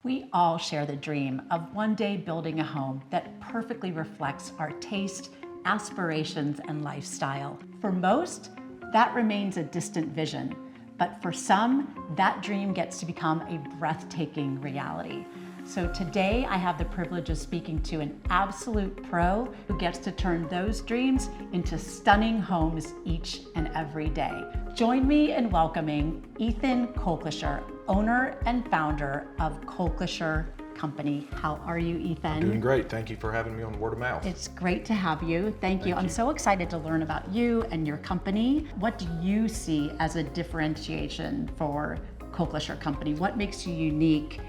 We all share the dream of one day building a home that perfectly reflects our taste, aspirations, and lifestyle. For most, that remains a distant vision, but for some, that dream gets to become a breathtaking reality. So today I have the privilege of speaking to an absolute pro who gets to turn those dreams into stunning homes each and every day. Join me in welcoming Ethan Colclasure, owner and founder of Colclasure Company. How are you, Ethan? I'm doing great. Thank you for having me on Word of Mouth. It's great to have you. Thank you. I'm so excited to learn about you and your company. What do you see as a differentiation for Colclasure Company? What makes you unique?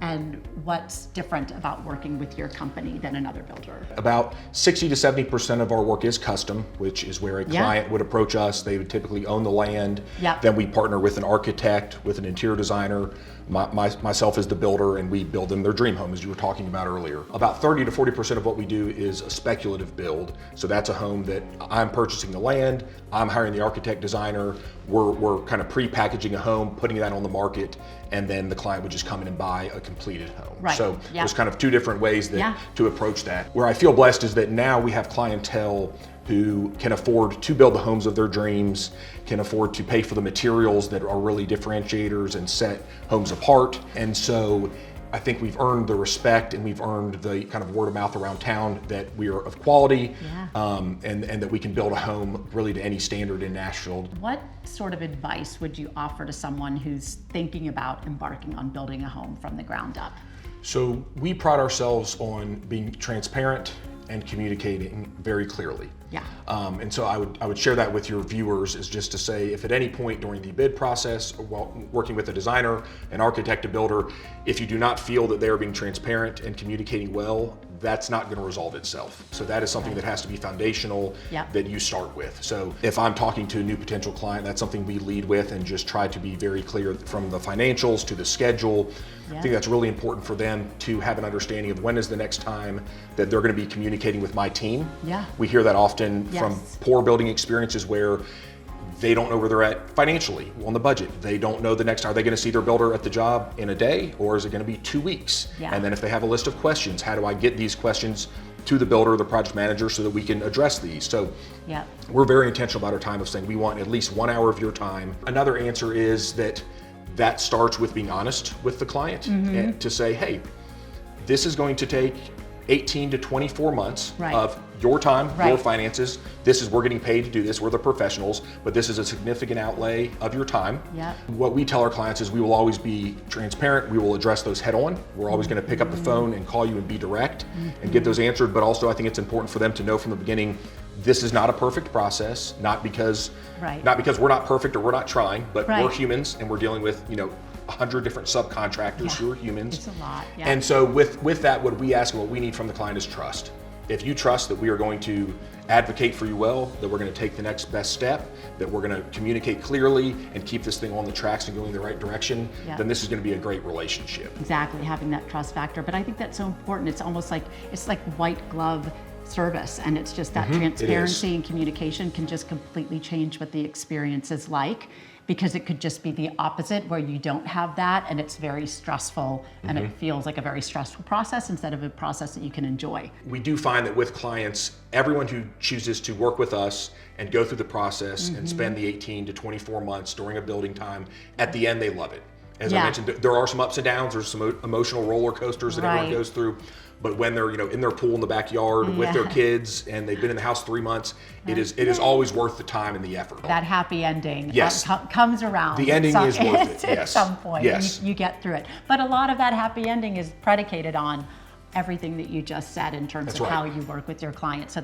And what's different about working with your company than another builder? About 60 to 70% of our work is custom, which is where a client would approach us. They would typically own the land. Then we partner with an architect, with an interior designer, myself as the builder, and we build them their dream home, as you were talking about earlier. About 30 to 40% of what we do is a speculative build. So that's a home that I'm purchasing the land, I'm hiring the architect designer, we're kind of pre-packaging a home, putting that on the market, and then the client would just come in and buy a completed home. So there's kind of two different ways to approach that. Where I feel blessed is that now we have clientele who can afford to build the homes of their dreams, can afford to pay for the materials that are really differentiators and set homes apart. And so I think we've earned the respect and we've earned the kind of word of mouth around town that we are of quality and that we can build a home really to any standard in Nashville. What sort of advice would you offer to someone who's thinking about embarking on building a home from the ground up? So we pride ourselves on being transparent and communicating very clearly. And so I would share that with your viewers, is just to say, if at any point during the bid process or while working with a designer, an architect, a builder, if you do not feel that they are being transparent and communicating well, that's not going to resolve itself. So that is something that has to be foundational that you start with. So if I'm talking to a new potential client, that's something we lead with and just try to be very clear from the financials to the schedule. I think that's really important for them to have an understanding of when is the next time that they're going to be communicating with my team. We hear that often from poor building experiences where they don't know where they're at financially on the budget. They don't know the next, are they going to see their builder at the job in a day, or is it going to be 2 weeks? And then if they have a list of questions, how do I get these questions to the builder or the project manager so that we can address these? So we're very intentional about our time of saying we want at least 1 hour of your time. Another answer is that starts with being honest with the client and to say, hey, this is going to take 18 to 24 months of your time, your finances. We're getting paid to do this, we're the professionals, but this is a significant outlay of your time. What we tell our clients is we will always be transparent, we will address those head on. We're always going to pick up the phone and call you and be direct and get those answered, but also I think it's important for them to know from the beginning, this is not a perfect process, not because we're not perfect or we're not trying, but we're humans and we're dealing with 100 different subcontractors who are humans. It's a lot. And so with that, what we ask and what we need from the client is trust. If you trust that we are going to advocate for you well, that we're going to take the next best step, that we're going to communicate clearly and keep this thing on the tracks and going in the right direction, then this is going to be a great relationship. Exactly, having that trust factor. But I think that's so important. It's almost like, it's like white glove service, and it's just that transparency and communication can just completely change what the experience is like, because it could just be the opposite where you don't have that and it's very stressful and it feels like a very stressful process instead of a process that you can enjoy. We do find that with clients, everyone who chooses to work with us and go through the process and spend the 18 to 24 months during a building time, at the end they love it. As I mentioned, there are some ups and downs, there's some emotional roller coasters that everyone goes through. But when they're in their pool in the backyard with their kids and they've been in the house 3 months, it is always worth the time and the effort. That happy ending comes around. The ending is worth it. At some point, you get through it. But a lot of that happy ending is predicated on everything that you just said in terms of how you work with your client. So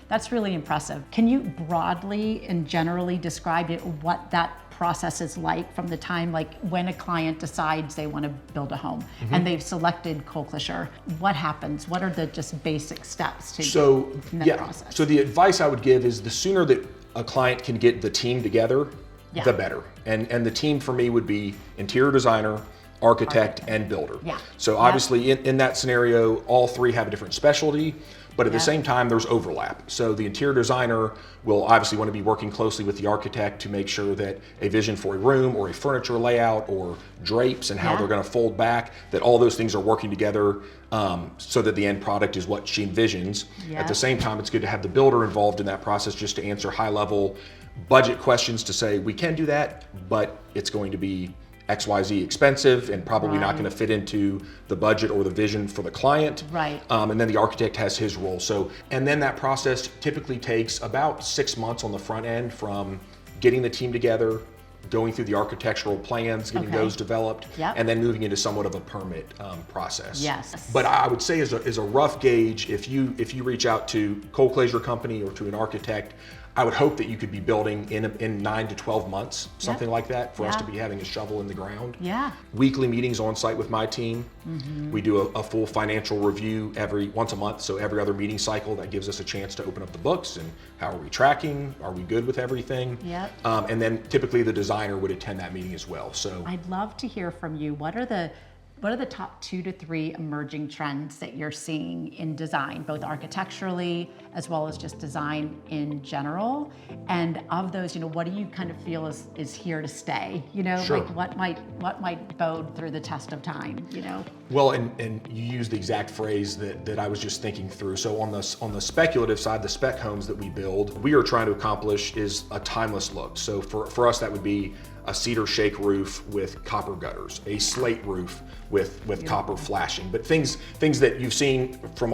that's really impressive. Can you broadly and generally describe what that process is like from the time, like when a client decides they want to build a home and they've selected Colclasure? What happens? What are the just basic steps to that process? So the advice I would give is the sooner that a client can get the team together, the better. And the team for me would be interior designer, architect, and builder. So obviously in that scenario, all three have a different specialty, but at the same time, there's overlap. So the interior designer will obviously want to be working closely with the architect to make sure that a vision for a room or a furniture layout or drapes and how they're going to fold back, that all those things are working together so that the end product is what she envisions. At the same time, it's good to have the builder involved in that process just to answer high-level budget questions to say, we can do that, but it's going to be XYZ expensive and probably not going to fit into the budget or the vision for the client. And then the architect has his role. So, and then that process typically takes about 6 months on the front end from getting the team together, going through the architectural plans, getting those developed, and then moving into somewhat of a permit process. But I would say as a rough gauge, if you reach out to Colclasure Company or to an architect, I would hope that you could be building in 9 to 12 months, something like that, for us to be having a shovel in the ground. Weekly meetings on site with my team. We do a full financial review once a month, so every other meeting cycle. That gives us a chance to open up the books and how are we tracking? Are we good with everything? And then typically the designer would attend that meeting as well. So I'd love to hear from you. What are the top 2 to 3 emerging trends that you're seeing in design, both architecturally as well as just design in general? And of those, what do you kind of feel is here to stay? Like what might bode through the test of time? Well, and you used the exact phrase that I was just thinking through. So on the speculative side, the spec homes that we build, we are trying to accomplish is a timeless look. So for us, that would be a cedar shake roof with copper gutters, a slate roof with copper flashing, but things that you've seen from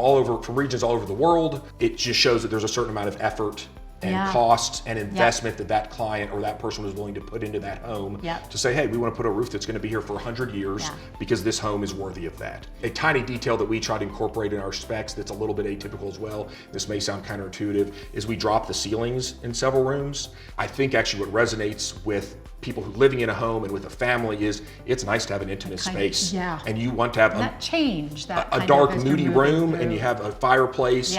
regions all over the world. It just shows that there's a certain amount of effort and cost and investment that client or that person was willing to put into that home to say, hey, we want to put a roof that's going to be here for 100 years because this home is worthy of that. A tiny detail that we try to incorporate in our specs that's a little bit atypical as well, this may sound counterintuitive, is we drop the ceilings in several rooms. I think actually what resonates with people who living in a home and with a family is it's nice to have an intimate space. And you want to have a dark, moody room and you have a fireplace,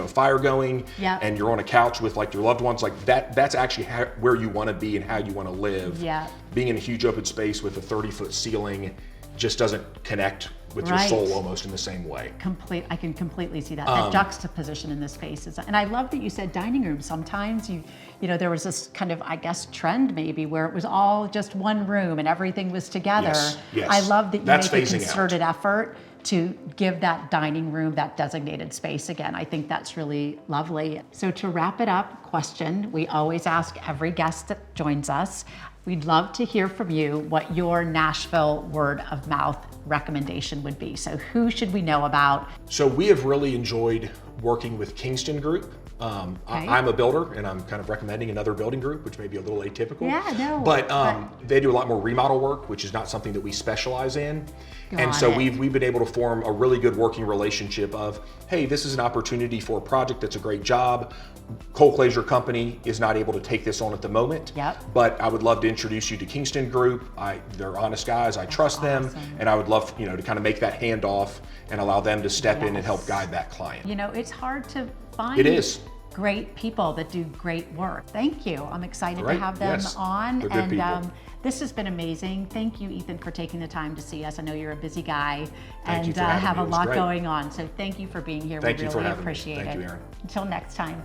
fire going, and you're on a couch with like your loved ones. Like that's actually where you want to be and how you want to live. Being in a huge open space with a 30-foot ceiling just doesn't connect with your soul almost in the same way. I can completely see that. That juxtaposition in the spaces. And I love that you said dining room. Sometimes there was this kind of, I guess, trend maybe where it was all just one room and everything was together. I love that you make a concerted effort to give that dining room that designated space again. I think that's really lovely. So to wrap it up, question we always ask every guest that joins us. We'd love to hear from you what your Nashville word of mouth recommendation would be. So who should we know about? So we have really enjoyed working with Kingston Group. I'm a builder and I'm kind of recommending another building group, which may be a little atypical. But they do a lot more remodel work, which is not something that we specialize in. We've been able to form a really good working relationship of, hey, this is an opportunity for a project that's a great job. Colclasure Company is not able to take this on at the moment, but I would love to introduce you to Kingston Group. They're honest guys, I trust them, and I would love to kind of make that handoff and allow them to step in and help guide that client. It's hard to find great people that do great work. Thank you. I'm excited to have them on. They're good people. This has been amazing. Thank you, Ethan, for taking the time to see us. I know you're a busy guy and have a lot going on. So thank you for being here. Thank you for really having me. appreciate it. Thank you, Erin. Until next time.